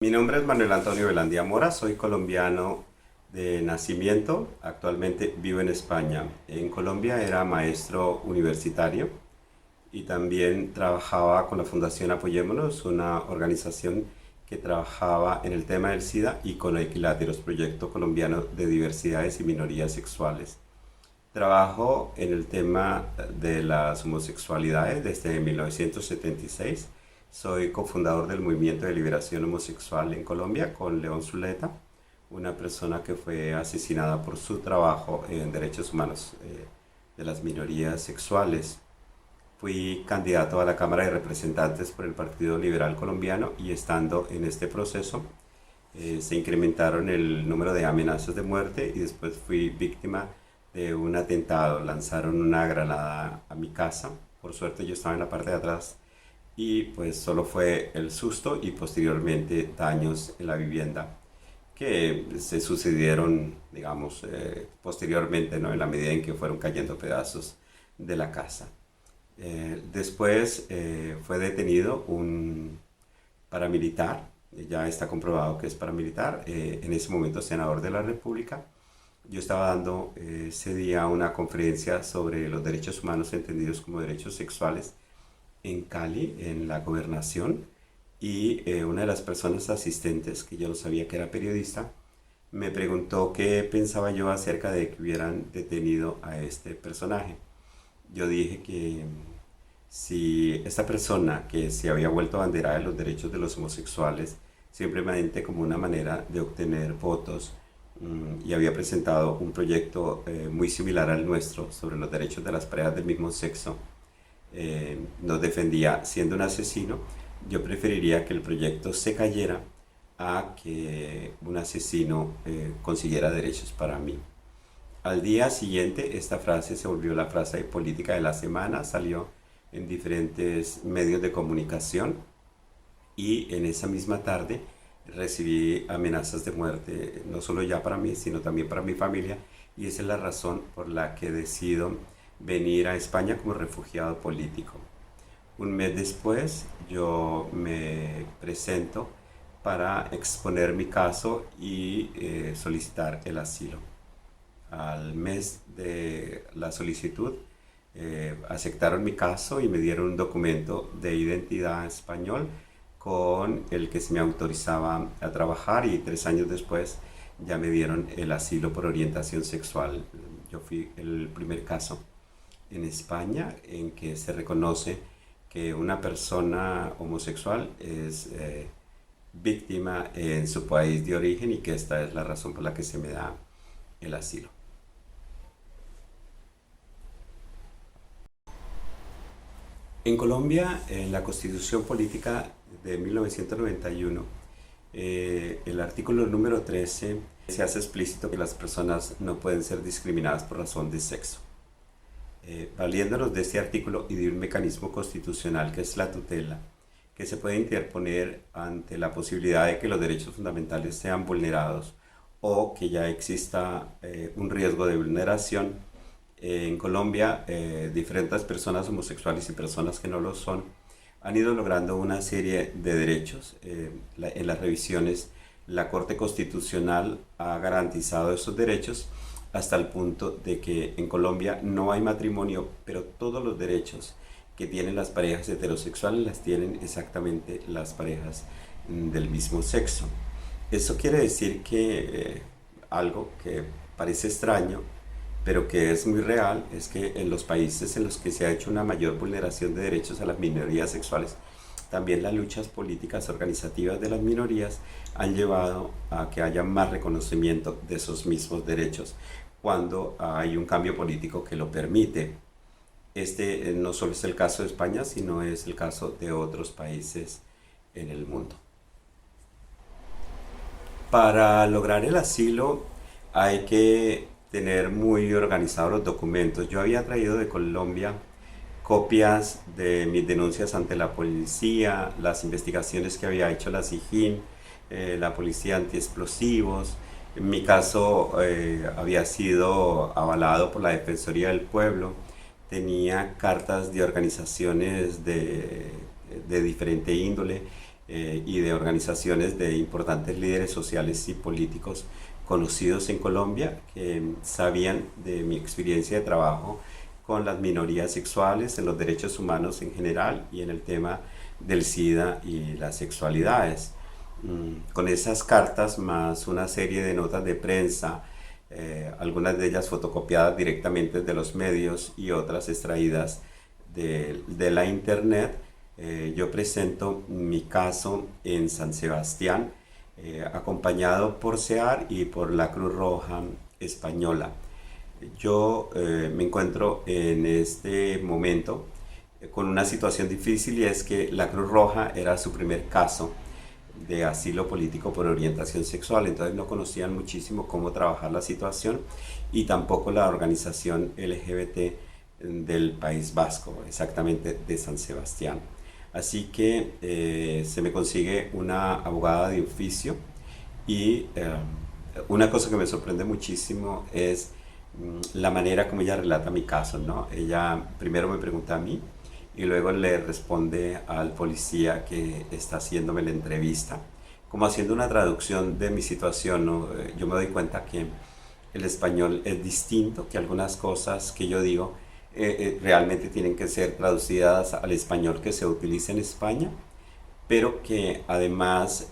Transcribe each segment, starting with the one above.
Mi nombre es Manuel Antonio Velandia Mora, soy colombiano de nacimiento, actualmente vivo en España. En Colombia era maestro universitario y también trabajaba con la Fundación Apoyémonos, una organización que trabajaba en el tema del SIDA y con Equiláteros, proyecto colombiano de diversidades y minorías sexuales. Trabajo en el tema de las homosexualidades desde 1976. Soy cofundador del Movimiento de Liberación Homosexual en Colombia con León Zuleta, una persona que fue asesinada por su trabajo en derechos humanos de las minorías sexuales. Fui candidato a la Cámara de Representantes por el Partido Liberal Colombiano y estando en este proceso se incrementaron el número de amenazas de muerte y después fui víctima de un atentado. Lanzaron una granada a mi casa. Por suerte yo estaba en la parte de atrás y pues solo fue el susto y posteriormente daños en la vivienda que se sucedieron, digamos, posteriormente, ¿no? En la medida en que fueron cayendo pedazos de la casa. Después fue detenido un paramilitar, ya está comprobado que es paramilitar, en ese momento senador de la República. Yo estaba dando ese día una conferencia sobre los derechos humanos entendidos como derechos sexuales en Cali, en la gobernación, y una de las personas asistentes, que yo no sabía que era periodista, me preguntó qué pensaba yo acerca de que hubieran detenido a este personaje. Yo dije que si esta persona que se había vuelto bandera de los derechos de los homosexuales, simplemente como una manera de obtener votos, y había presentado un proyecto muy similar al nuestro sobre los derechos de las parejas del mismo sexo, nos defendía siendo un asesino, yo preferiría que el proyecto se cayera a que un asesino consiguiera derechos para mí. Al día siguiente esta frase se volvió la frase política de la semana, salió en diferentes medios de comunicación y en esa misma tarde recibí amenazas de muerte, no solo ya para mí, sino también para mi familia, y esa es la razón por la que decido venir a España como refugiado político. Un mes después yo me presento para exponer mi caso y solicitar el asilo. Al mes de la solicitud aceptaron mi caso y me dieron un documento de identidad español con el que se me autorizaba a trabajar, y 3 años después ya me dieron el asilo por orientación sexual. Yo fui el primer caso en España en que se reconoce que una persona homosexual es víctima en su país de origen y que esta es la razón por la que se me da el asilo. En Colombia, en la Constitución Política de 1991, el artículo número 13 se hace explícito que las personas no pueden ser discriminadas por razón de sexo. Valiéndonos de este artículo y de un mecanismo constitucional que es la tutela, que se puede interponer ante la posibilidad de que los derechos fundamentales sean vulnerados o que ya exista un riesgo de vulneración. En Colombia, diferentes personas homosexuales y personas que no lo son han ido logrando una serie de derechos. En las revisiones, la Corte Constitucional ha garantizado esos derechos hasta el punto de que en Colombia no hay matrimonio, pero todos los derechos que tienen las parejas heterosexuales las tienen exactamente las parejas del mismo sexo. Eso quiere decir que algo que parece extraño, pero que es muy real, es que en los países en los que se ha hecho una mayor vulneración de derechos a las minorías sexuales, también las luchas políticas organizativas de las minorías han llevado a que haya más reconocimiento de esos mismos derechos cuando hay un cambio político que lo permite. Este no solo es el caso de España, sino es el caso de otros países en el mundo. Para lograr el asilo hay que tener muy organizados los documentos. Yo había traído de Colombia copias de mis denuncias ante la policía, las investigaciones que había hecho la SIJIN, la Policía Antiexplosivos. En mi caso había sido avalado por la Defensoría del Pueblo. Tenía cartas de organizaciones de diferente índole, y de organizaciones de importantes líderes sociales y políticos conocidos en Colombia que sabían de mi experiencia de trabajo con las minorías sexuales, en los derechos humanos en general y en el tema del SIDA y las sexualidades. Con esas cartas más una serie de notas de prensa, algunas de ellas fotocopiadas directamente de los medios y otras extraídas de la internet, yo presento mi caso en San Sebastián, acompañado por SEAR y por la Cruz Roja Española. Yo me encuentro en este momento con una situación difícil, y es que la Cruz Roja era su primer caso de asilo político por orientación sexual, entonces no conocían muchísimo cómo trabajar la situación, y tampoco la organización LGBT del País Vasco, exactamente de San Sebastián. Así que se me consigue una abogada de oficio, y una cosa que me sorprende muchísimo es la manera como ella relata mi caso, ¿no? Ella primero me pregunta a mí y luego le responde al policía que está haciéndome la entrevista, como haciendo una traducción de mi situación, ¿no? Yo me doy cuenta que el español es distinto, que algunas cosas que yo digo realmente tienen que ser traducidas al español que se utiliza en España, pero que además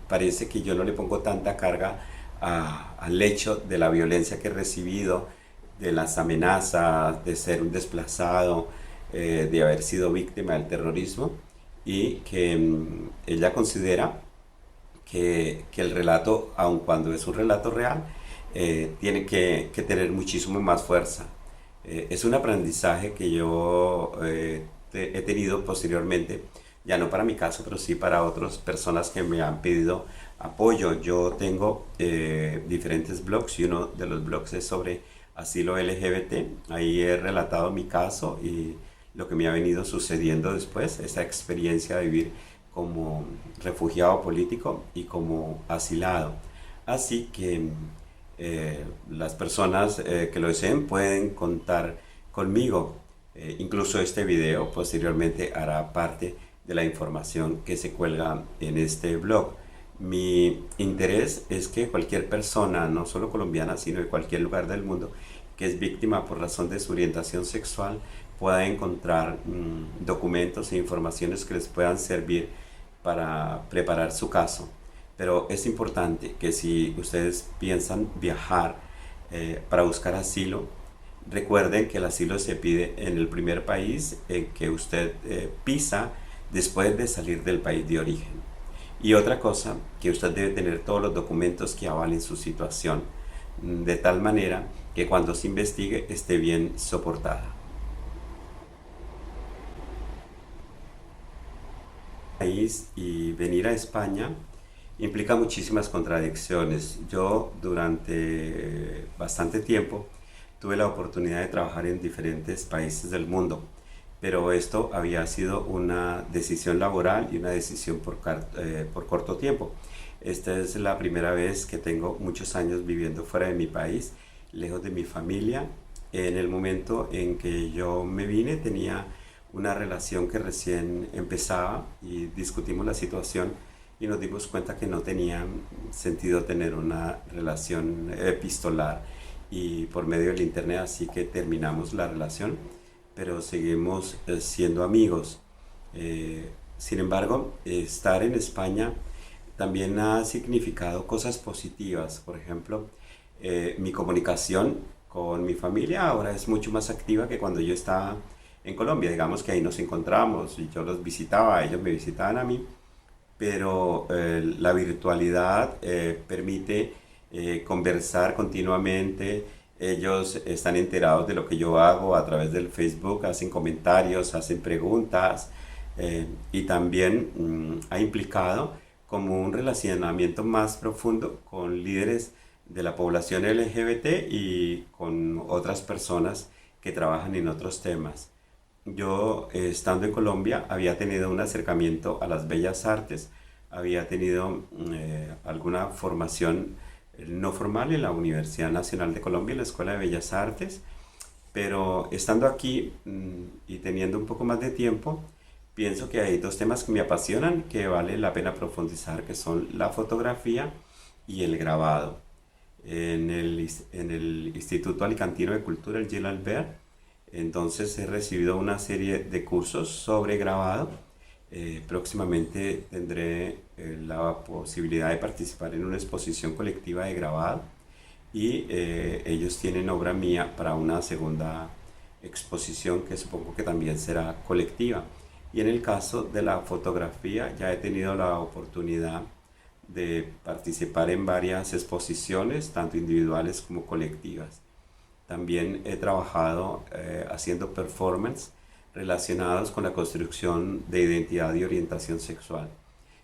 parece que yo no le pongo tanta carga al hecho de la violencia que he recibido, de las amenazas, de ser un desplazado, de haber sido víctima del terrorismo, y que ella considera que el relato, aun cuando es un relato real, tiene que tener muchísimo más fuerza. Es un aprendizaje que yo he tenido posteriormente, ya no para mi caso, pero sí para otras personas que me han pedido apoyo. Yo tengo diferentes blogs, y uno de los blogs es sobre asilo LGBT. Ahí he relatado mi caso y lo que me ha venido sucediendo después, esa experiencia de vivir como refugiado político y como asilado. Así que las personas que lo deseen pueden contar conmigo. Incluso este video posteriormente hará parte de la información que se cuelga en este blog. Mi interés es que cualquier persona, no solo colombiana, sino de cualquier lugar del mundo, que es víctima por razón de su orientación sexual, pueda encontrar documentos e informaciones que les puedan servir para preparar su caso. Pero es importante que si ustedes piensan viajar para buscar asilo, recuerden que el asilo se pide en el primer país en que usted pisa después de salir del país de origen. Y otra cosa, que usted debe tener todos los documentos que avalen su situación, de tal manera que cuando se investigue esté bien soportada. Y venir a España implica muchísimas contradicciones. Yo durante bastante tiempo tuve la oportunidad de trabajar en diferentes países del mundo, pero esto había sido una decisión laboral y una decisión por corto tiempo. Esta es la primera vez que tengo muchos años viviendo fuera de mi país, lejos de mi familia. En el momento en que yo me vine tenía una relación que recién empezaba, y discutimos la situación y nos dimos cuenta que no tenía sentido tener una relación epistolar y por medio del internet, así que terminamos la relación, pero seguimos siendo amigos. Sin embargo, estar en España también ha significado cosas positivas. Por ejemplo, mi comunicación con mi familia ahora es mucho más activa que cuando yo estaba en Colombia. Digamos que ahí nos encontramos y yo los visitaba, ellos me visitaban a mí, pero la virtualidad permite conversar continuamente. Ellos están enterados de lo que yo hago a través del Facebook, hacen comentarios, hacen preguntas, y también ha implicado como un relacionamiento más profundo con líderes de la población LGBT y con otras personas que trabajan en otros temas. Yo, estando en Colombia, había tenido un acercamiento a las bellas artes, había tenido alguna formación no formal en la Universidad Nacional de Colombia, en la Escuela de Bellas Artes, pero estando aquí y teniendo un poco más de tiempo, pienso que hay dos temas que me apasionan, que vale la pena profundizar, que son la fotografía y el grabado. En el Instituto Alicantino de Cultura, el Gil Albert, entonces he recibido una serie de cursos sobre grabado. Próximamente tendré la posibilidad de participar en una exposición colectiva de grabado y ellos tienen obra mía para una segunda exposición que supongo que también será colectiva. Y en el caso de la fotografía ya he tenido la oportunidad de participar en varias exposiciones, tanto individuales como colectivas. También he trabajado haciendo performance relacionados con la construcción de identidad y orientación sexual.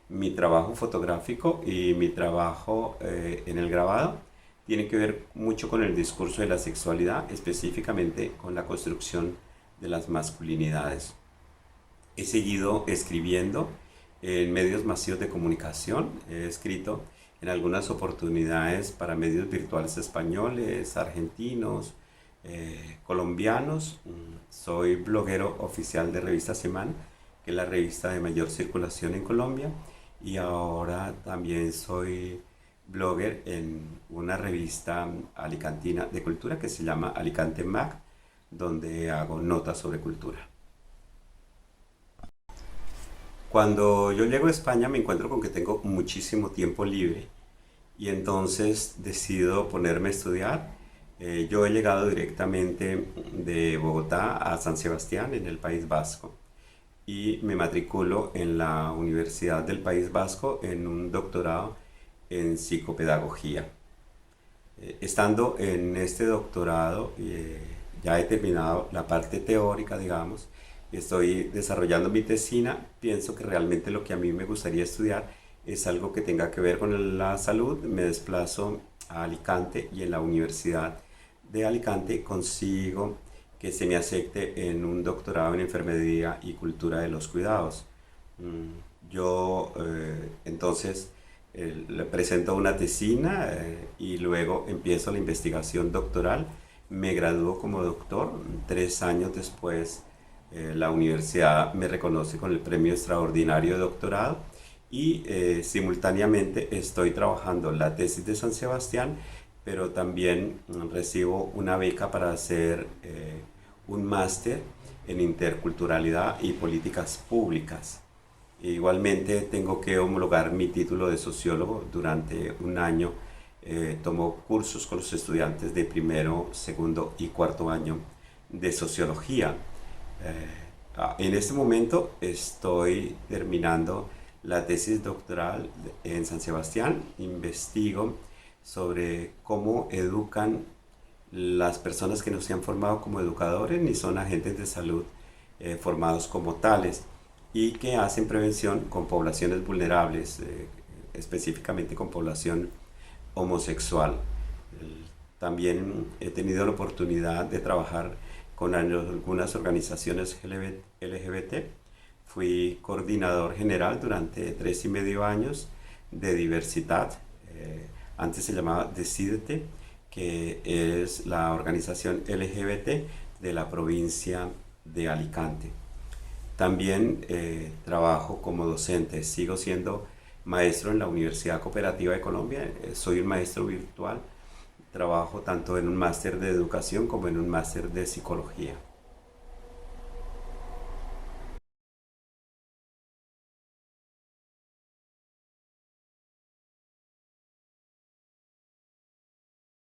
Mi trabajo fotográfico y mi trabajo en el grabado tiene que ver mucho con el discurso de la sexualidad, específicamente con la construcción de las masculinidades. He seguido escribiendo en medios masivos de comunicación, he escrito en algunas oportunidades para medios virtuales españoles, argentinos, colombianos. Soy bloguero oficial de Revista Semana, que es la revista de mayor circulación en Colombia, y ahora también soy blogger en una revista alicantina de cultura que se llama Alicante Mag, donde hago notas sobre cultura. Cuando yo llego a España me encuentro con que tengo muchísimo tiempo libre y entonces decido ponerme a estudiar. Yo he llegado directamente de Bogotá a San Sebastián en el País Vasco y me matriculo en la Universidad del País Vasco en un doctorado en psicopedagogía. Estando en este doctorado, ya he terminado la parte teórica, digamos, estoy desarrollando mi tesina. Pienso que realmente lo que a mí me gustaría estudiar es algo que tenga que ver con la salud. Me desplazo a Alicante y en la Universidad de Alicante consigo que se me acepte en un doctorado en enfermería y cultura de los cuidados. Yo entonces le presento una tesina y luego empiezo la investigación doctoral. Me gradúo como doctor. 3 años después la universidad me reconoce con el premio extraordinario de doctorado y simultáneamente estoy trabajando la tesis de San Sebastián, pero también recibo una beca para hacer un máster en interculturalidad y políticas públicas. Igualmente tengo que homologar mi título de sociólogo. Durante un año tomo cursos con los estudiantes de primero, segundo y cuarto año de sociología. En este momento estoy terminando la tesis doctoral en San Sebastián. Investigo sobre cómo educan las personas que no se han formado como educadores ni son agentes de salud formados como tales y que hacen prevención con poblaciones vulnerables, específicamente con población homosexual. También he tenido la oportunidad de trabajar con algunas organizaciones LGBT. Fui coordinador general durante 3,5 años de diversidad. Antes se llamaba Decídete, que es la organización LGBT de la provincia de Alicante. También trabajo como docente. Sigo siendo maestro en la Universidad Cooperativa de Colombia. Soy un maestro virtual. Trabajo tanto en un máster de educación como en un máster de psicología.